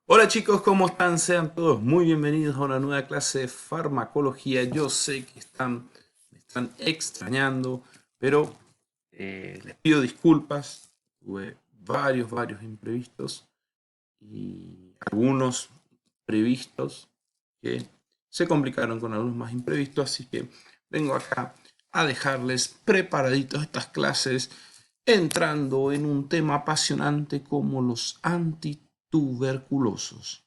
Hola chicos, ¿cómo están? Sean todos muy bienvenidos a una nueva clase de farmacología. Yo sé que me están extrañando, pero les pido disculpas. Tuve varios imprevistos y algunos previstos que se complicaron con algunos más imprevistos, así que vengo acá a dejarles preparaditos estas clases entrando en un tema apasionante como los antituberculosos.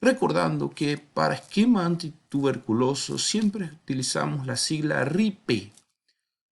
Recordando que para esquema antituberculoso siempre utilizamos la sigla RIPE.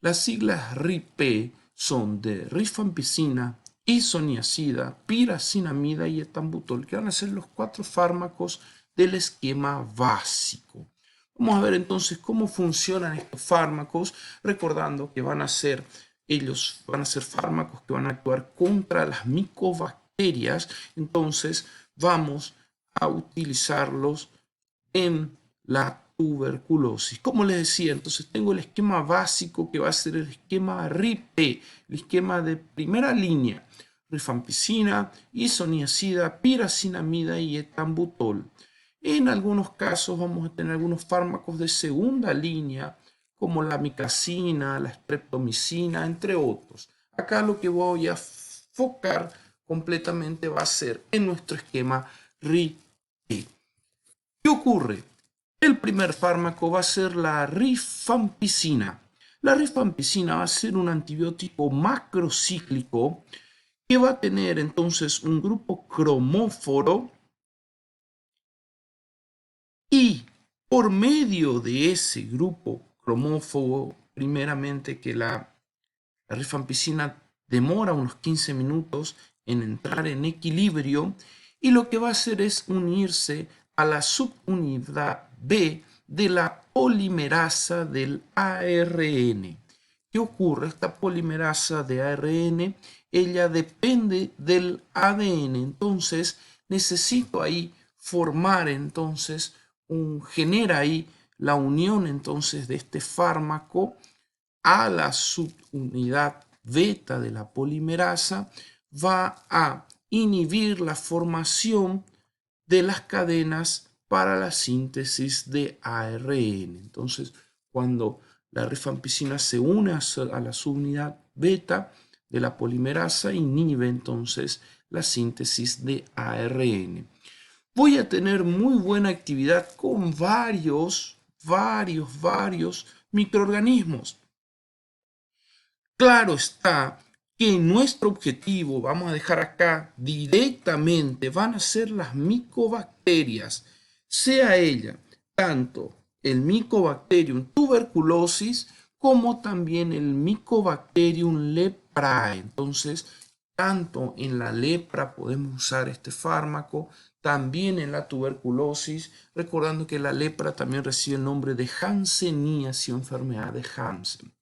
Las siglas RIPE son de rifampicina, isoniazida, piracinamida y etambutol, que van a ser los 4 fármacos del esquema básico. Vamos a ver entonces cómo funcionan estos fármacos, recordando que ellos van a ser fármacos que van a actuar contra las micobacterias. Entonces vamos a utilizarlos en la tuberculosis. Como les decía, entonces tengo el esquema básico que va a ser el esquema RIPE, el esquema de primera línea: rifampicina, isoniazida, piracinamida y etambutol. En algunos casos vamos a tener algunos fármacos de segunda línea, como la micacina, la streptomicina, entre otros. Acá lo que voy a enfocar completamente va a ser en nuestro esquema RIPE. ¿Qué ocurre? El primer fármaco va a ser la rifampicina. La rifampicina va a ser un antibiótico macrocíclico que va a tener entonces un grupo cromóforo, y por medio de ese grupo cromóforo, primeramente que la rifampicina demora unos 15 minutos en entrar en equilibrio, y lo que va a hacer es unirse a la subunidad B de la polimerasa del ARN. ¿Qué ocurre? Esta polimerasa de ARN, ella depende del ADN, entonces necesito ahí formar genera ahí la unión entonces de este fármaco a la subunidad beta de la polimerasa, va a inhibir la formación de las cadenas para la síntesis de ARN. Entonces, cuando la rifampicina se une a la subunidad beta de la polimerasa, inhibe entonces la síntesis de ARN. Voy a tener muy buena actividad con varios microorganismos. Claro está que nuestro objetivo, vamos a dejar acá directamente, van a ser las micobacterias, sea ella tanto el Mycobacterium tuberculosis como también el Mycobacterium leprae. Entonces, tanto en la lepra podemos usar este fármaco, también en la tuberculosis, recordando que la lepra también recibe el nombre de hanseníase o enfermedad de Hansen.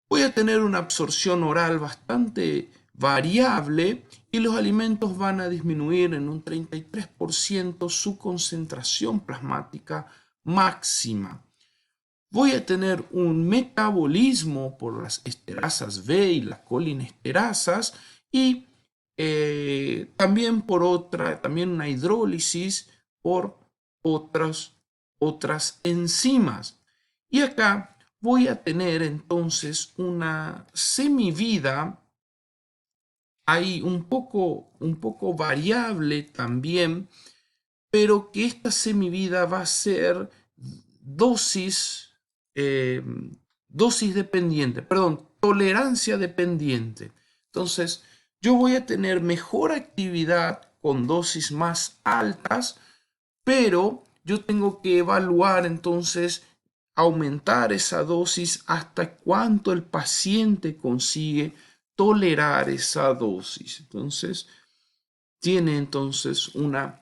Voy a tener una absorción oral bastante variable y los alimentos van a disminuir en un 33% su concentración plasmática máxima. Voy a tener un metabolismo por las esterasas B y las colinesterasas, y también una hidrólisis por otras enzimas. Y acá voy a tener entonces una semivida ahí un poco variable también, pero que esta semivida va a ser dosis, eh, dosis dependiente, perdón, tolerancia dependiente. Entonces, yo voy a tener mejor actividad con dosis más altas, pero yo tengo que evaluar entonces aumentar esa dosis hasta cuánto el paciente consigue tolerar esa dosis. Entonces, tiene entonces una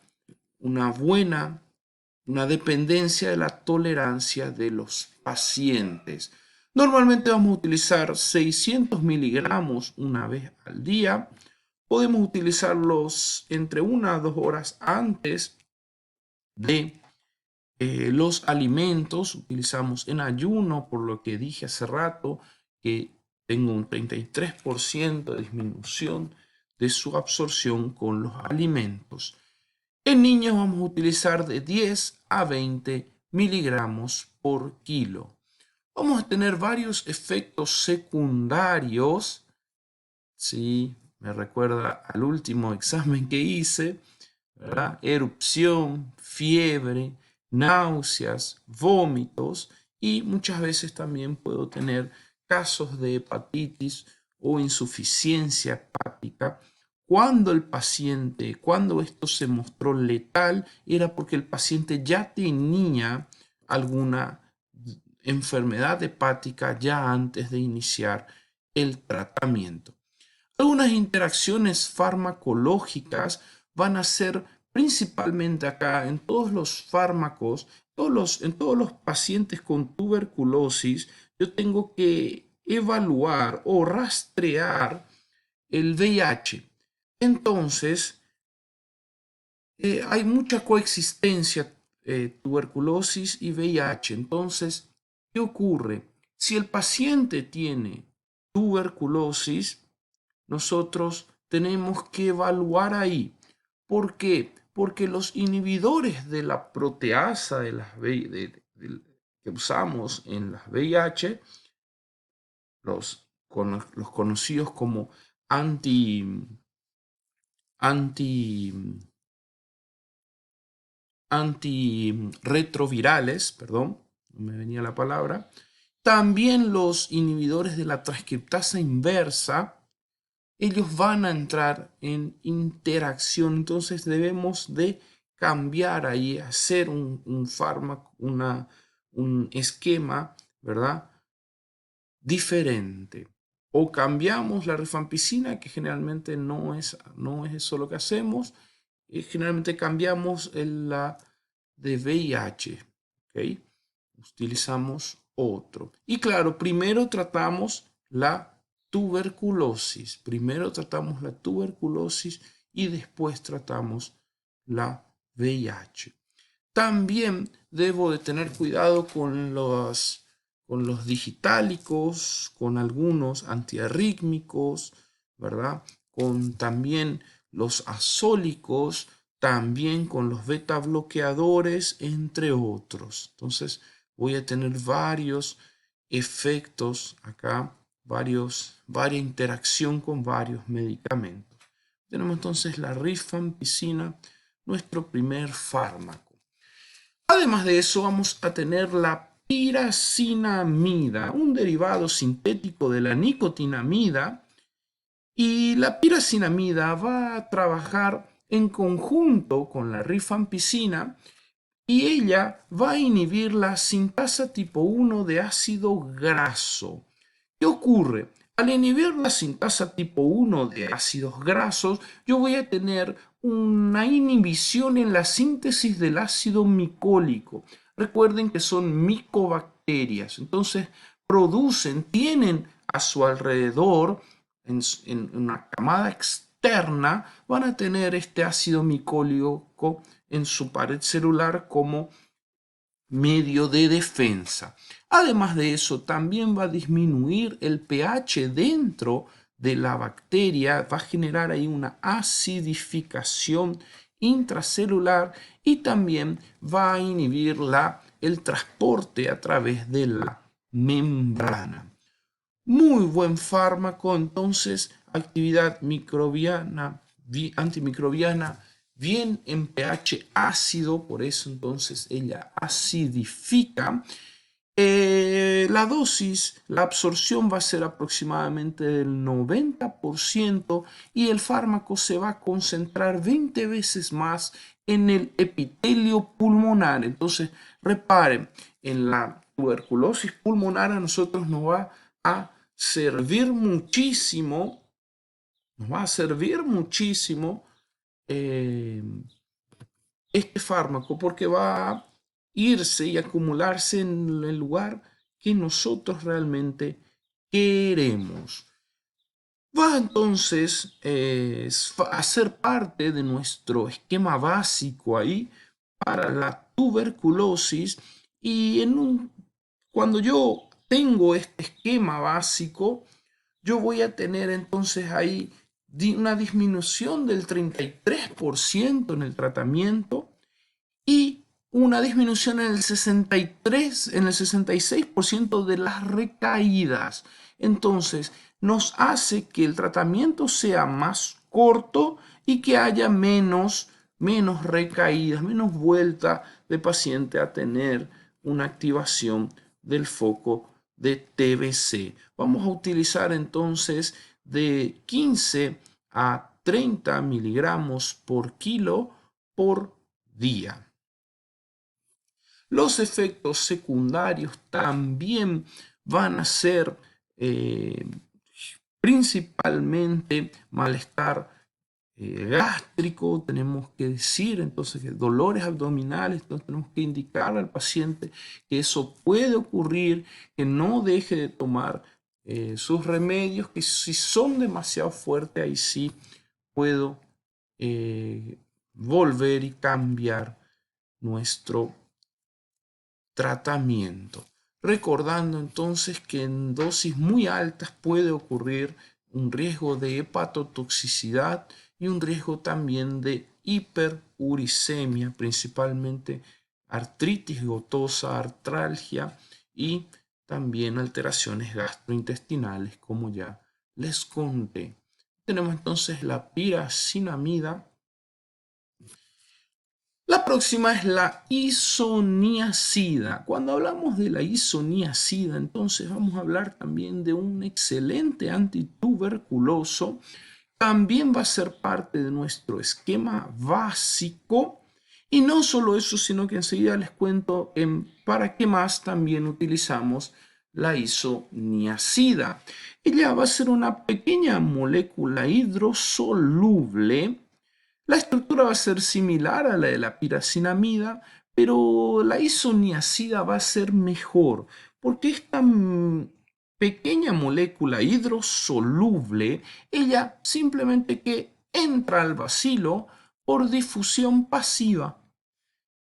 dependencia de la tolerancia de los pacientes. Normalmente vamos a utilizar 600 miligramos una vez al día. Podemos utilizarlos entre 1 a 2 horas antes de los alimentos. Utilizamos en ayuno, por lo que dije hace rato, que tengo un 33% de disminución de su absorción con los alimentos. En niños vamos a utilizar de 10 a 20 miligramos por kilo. Vamos a tener varios efectos secundarios. Sí, me recuerda al último examen que hice, ¿verdad? Erupción, fiebre, náuseas, vómitos y muchas veces también puedo tener casos de hepatitis o insuficiencia hepática. Cuando esto se mostró letal, era porque el paciente ya tenía alguna enfermedad hepática ya antes de iniciar el tratamiento. Algunas interacciones farmacológicas van a ser principalmente acá en todos los fármacos, en todos los pacientes con tuberculosis, yo tengo que evaluar o rastrear el VIH. Entonces, hay mucha coexistencia tuberculosis y VIH. Entonces, ¿qué ocurre? Si el paciente tiene tuberculosis, nosotros tenemos que evaluar ahí. ¿Por qué? Porque los inhibidores de la proteasa que usamos en las VIH, los conocidos como antirretrovirales, perdón, no me venía la palabra, también los inhibidores de la transcriptasa inversa, ellos van a entrar en interacción. Entonces debemos de cambiar ahí, hacer un fármaco, un esquema, ¿verdad? Diferente. O cambiamos la rifampicina, que generalmente no es eso lo que hacemos. Generalmente cambiamos la de VIH. ¿Ok? Utilizamos otro. Y claro, primero tratamos la tuberculosis. Primero tratamos la tuberculosis y después tratamos la VIH. También debo de tener cuidado con los digitálicos, con algunos antiarrítmicos, ¿verdad? Con también los azólicos, también con los beta bloqueadores, entre otros. Entonces voy a tener varios efectos acá, varia interacción con varios medicamentos. Tenemos entonces la rifampicina, nuestro primer fármaco. Además de eso, vamos a tener la piracinamida, un derivado sintético de la nicotinamida. Y la piracinamida va a trabajar en conjunto con la rifampicina y ella va a inhibir la sintasa tipo 1 de ácido graso. ¿Qué ocurre? Al inhibir la sintasa tipo 1 de ácidos grasos, yo voy a tener una inhibición en la síntesis del ácido micólico. Recuerden que son micobacterias, entonces tienen a su alrededor, en una camada externa, van a tener este ácido micólico en su pared celular como medio de defensa. Además de eso, también va a disminuir el pH dentro de la bacteria, va a generar ahí una acidificación intracelular y también va a inhibir el transporte a través de la membrana. Muy buen fármaco, entonces, actividad microbiana, antimicrobiana, bien en pH ácido, por eso entonces ella acidifica. La dosis, la absorción va a ser aproximadamente del 90% y el fármaco se va a concentrar 20 veces más en el epitelio pulmonar. Entonces, reparen, en la tuberculosis pulmonar a nosotros nos va a servir muchísimo, eh, este fármaco porque va a irse y acumularse en el lugar que nosotros realmente queremos. Va entonces a ser parte de nuestro esquema básico ahí para la tuberculosis y cuando yo tengo este esquema básico, yo voy a tener entonces ahí una disminución del 33% en el tratamiento y una disminución en el 66% de las recaídas. Entonces, nos hace que el tratamiento sea más corto y que haya menos recaídas, menos vuelta de paciente a tener una activación del foco de TBC. Vamos a utilizar entonces de 15 a 30 miligramos por kilo por día. Los efectos secundarios también van a ser principalmente malestar gástrico, tenemos que decir entonces que dolores abdominales, entonces tenemos que indicar al paciente que eso puede ocurrir, que no deje de tomar sus remedios, que si son demasiado fuertes, ahí sí puedo volver y cambiar nuestro tratamiento. Recordando entonces que en dosis muy altas puede ocurrir un riesgo de hepatotoxicidad y un riesgo también de hiperuricemia, principalmente artritis gotosa, artralgia y también alteraciones gastrointestinales, como ya les conté. Tenemos entonces la piracinamida. La próxima es la isoniazida. Cuando hablamos de la isoniazida, entonces vamos a hablar también de un excelente antituberculoso. También va a ser parte de nuestro esquema básico. Y no solo eso, sino que enseguida les cuento para qué más también utilizamos la isoniazida. Ella va a ser una pequeña molécula hidrosoluble. La estructura va a ser similar a la de la piracinamida, pero la isoniazida va a ser mejor, porque esta pequeña molécula hidrosoluble, ella simplemente que entra al bacilo por difusión pasiva.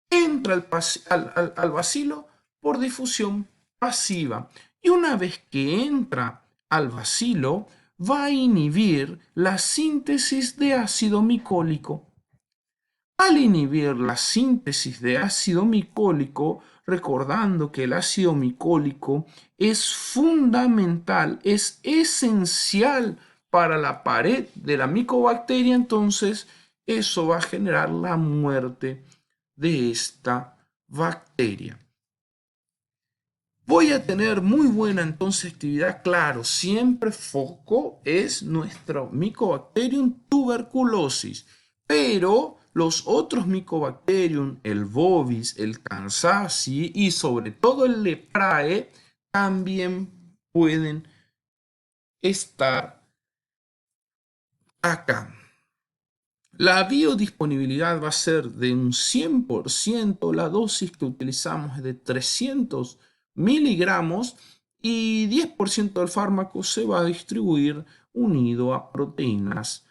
Entra al bacilo por difusión pasiva. Y una vez que entra al bacilo, va a inhibir la síntesis de ácido micólico. Al inhibir la síntesis de ácido micólico, recordando que el ácido micólico es fundamental, es esencial para la pared de la micobacteria, entonces eso va a generar la muerte de esta bacteria. Voy a tener muy buena entonces actividad, claro, siempre foco es nuestro Mycobacterium tuberculosis, pero los otros Mycobacterium, el bovis, el kansasi y sobre todo el leprae también pueden estar acá. La biodisponibilidad va a ser de un 100%, la dosis que utilizamos es de 300 miligramos y 10% del fármaco se va a distribuir unido a proteínas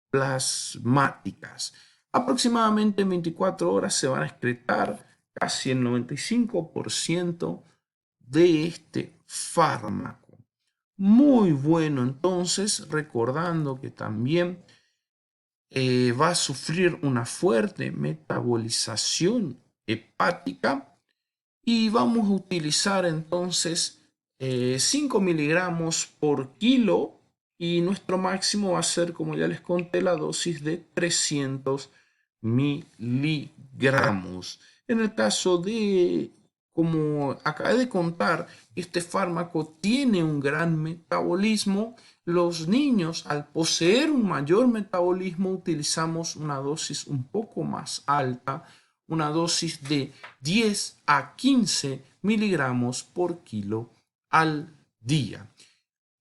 plasmáticas. Aproximadamente en 24 horas se van a excretar casi el 95% de este fármaco. Muy bueno, entonces, recordando que también va a sufrir una fuerte metabolización hepática y vamos a utilizar entonces 5 miligramos por kilo y nuestro máximo va a ser, como ya les conté, la dosis de 300 miligramos. En el caso de, como acabé de contar, este fármaco tiene un gran metabolismo. Los niños, al poseer un mayor metabolismo, utilizamos una dosis un poco más alta, una dosis de 10 a 15 miligramos por kilo al día.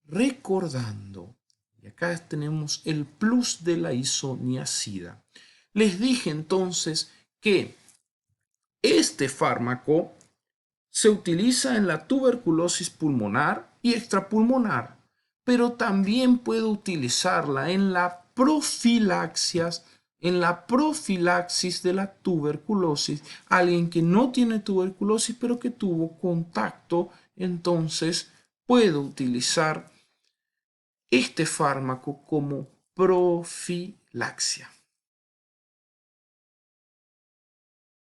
Recordando, y acá tenemos el plus de la isoniazida. Les dije entonces que este fármaco se utiliza en la tuberculosis pulmonar y extrapulmonar, pero también puede utilizarla en la profilaxis de la tuberculosis. Alguien que no tiene tuberculosis pero que tuvo contacto, entonces puede utilizar este fármaco como profilaxia.